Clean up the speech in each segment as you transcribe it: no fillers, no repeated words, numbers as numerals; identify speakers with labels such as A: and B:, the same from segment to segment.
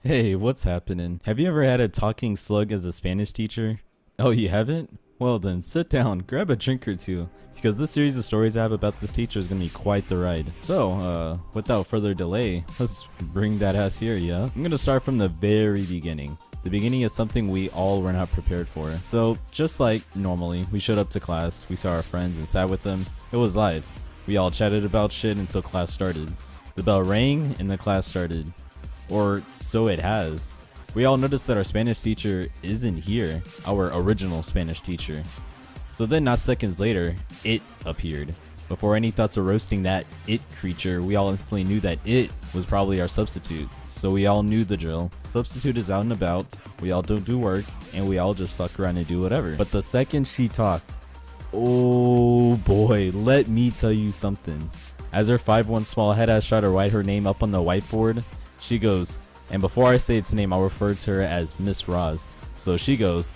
A: Hey, what's happening? Have you ever had a talking slug as a Spanish teacher? Oh, you haven't? Well then, sit down, grab a drink or two, because this series of stories I have about this teacher is gonna be quite the ride. So, without further delay, let's bring that ass here, yeah? I'm gonna start from the very beginning. The beginning is something we all were not prepared for. So, just like normally, we showed up to class, we saw our friends and sat with them. It was live. We all chatted about shit until class started. The bell rang and the class started. Or so it has. We all noticed that our Spanish teacher isn't here, our original Spanish teacher. So then not seconds later, it appeared. Before any thoughts of roasting that it creature, we all instantly knew that it was probably our substitute. So we all knew the drill. Substitute is out and about, we all don't do work, and we all just fuck around and do whatever. But the second she talked, oh boy, let me tell you something. As her 5'1" small head ass tried to write her name up on the whiteboard, she goes, and before I say its name, I'll refer to her as Miss Roz. So she goes,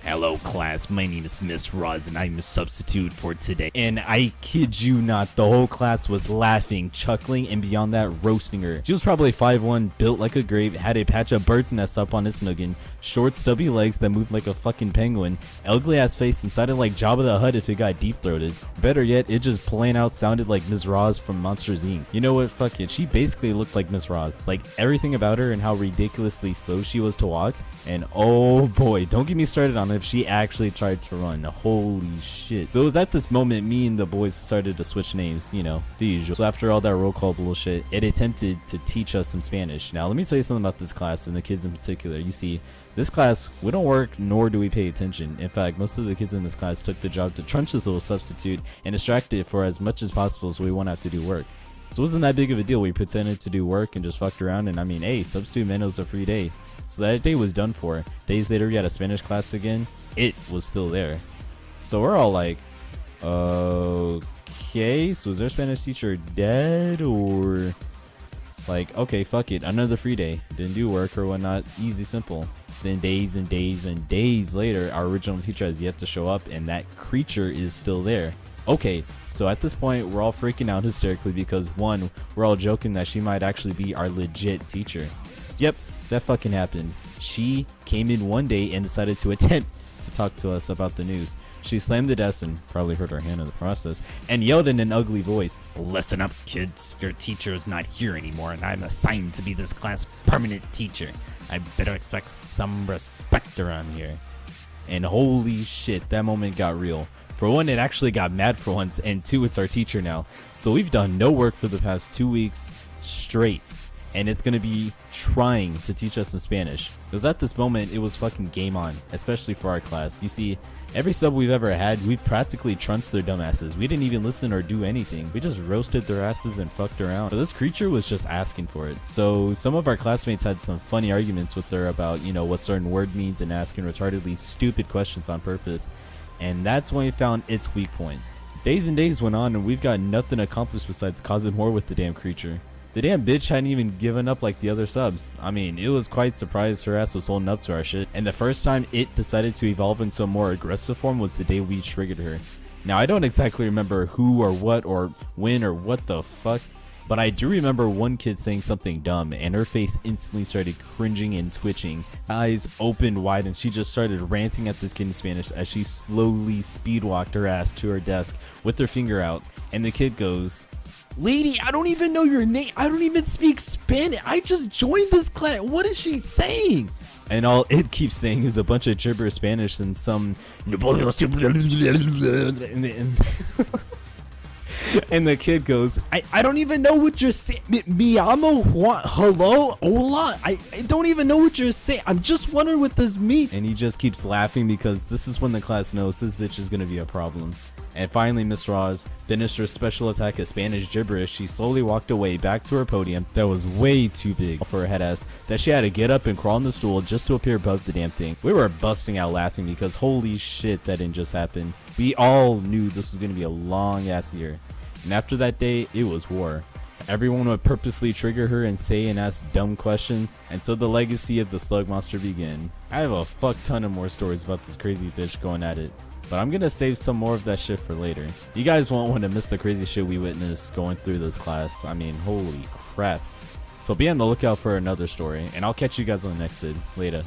A: "Hello class, my name is Miss Roz and I'm a substitute for today." And I kid you not, the whole class was laughing, chuckling, and beyond that, roasting her. She was probably 5'1", built like a grape, had a patch of bird's nest up on its noggin, short stubby legs that moved like a fucking penguin, ugly ass face and sounded like Jabba the Hutt if it got deep throated. Better yet, it just plain out sounded like Miss Roz from Monsters Inc. You know what, fuck it, she basically looked like Miss Roz. Like everything about her and how ridiculously slow she was to walk. And oh boy, don't get me started on if she actually tried to run. Holy shit. So it was at this moment me and the boys started to switch names, you know, the usual. So after all that roll call bullshit, it attempted to teach us some Spanish. Now let me tell you something about this class and the kids in particular. You see, this class, we don't work nor do we pay attention. In fact, most of the kids in this class took the job to trunch this little substitute and distract it for as much as possible so we won't have to do work. So it wasn't that big of a deal. We pretended to do work and just fucked around, and I mean, hey, substitute meant it was a free day. So that day was done for. Days later, we had a Spanish class again. It was still there. So we're all like, okay, so is our Spanish teacher dead, or like, okay, fuck it, another free day. Didn't do work or whatnot. Easy, simple. Then days and days and days later, our original teacher has yet to show up, and that creature is still there. Okay, so at this point, we're all freaking out hysterically because one, we're all joking that she might actually be our legit teacher. Yep, that fucking happened. She came in one day and decided to attempt to talk to us about the news. She slammed the desk and probably hurt her hand in the process and yelled in an ugly voice, "Listen up, kids. Your teacher is not here anymore and I'm assigned to be this class permanent teacher. I better expect some respect around here." And holy shit, that moment got real. For one, it actually got mad for once, and two, it's our teacher now. So we've done no work for the past 2 weeks straight, and it's gonna be trying to teach us some Spanish. It was at this moment it was fucking game on, especially for our class. You see, every sub we've ever had, we've practically trunched their dumbasses. We didn't even listen or do anything. We just roasted their asses and fucked around. But this creature was just asking for it. So some of our classmates had some funny arguments with her about, you know, what certain word means and asking retardedly stupid questions on purpose. And that's when we found its weak point. Days and days went on and we've got nothing accomplished besides causing more with the damn creature. The damn bitch hadn't even given up like the other subs. I mean, it was quite surprised her ass was holding up to our shit. And the first time it decided to evolve into a more aggressive form was the day we triggered her. Now, I don't exactly remember who or what or when or what the fuck, but I do remember one kid saying something dumb and her face instantly started cringing and twitching, eyes opened wide, and she just started ranting at this kid in Spanish as she slowly speed walked her ass to her desk with her finger out. And the kid goes, "Lady, I don't even know your name. I don't even speak Spanish. I just joined this class. What is she saying?" And all it keeps saying is a bunch of gibberish Spanish and some and the kid goes, I don't even know what you're saying. Mi amo Juan. Hello? Hola? I don't even know what you're saying. I'm just wondering what this means. And he just keeps laughing because this is when the class knows this bitch is going to be a problem. And finally, Miss Roz finished her special attack at Spanish gibberish. She slowly walked away back to her podium that was way too big for her head ass that she had to get up and crawl on the stool just to appear above the damn thing. We were busting out laughing because holy shit, that didn't just happen. We all knew this was going to be a long ass year. And after that day, it was war. Everyone would purposely trigger her and say and ask dumb questions until the legacy of the slug monster began. I have a fuck ton of more stories about this crazy bitch going at it, but I'm gonna save some more of that shit for later. You guys won't want to miss the crazy shit we witnessed going through this class. I mean, holy crap. So be on the lookout for another story, and I'll catch you guys on the next vid. Later.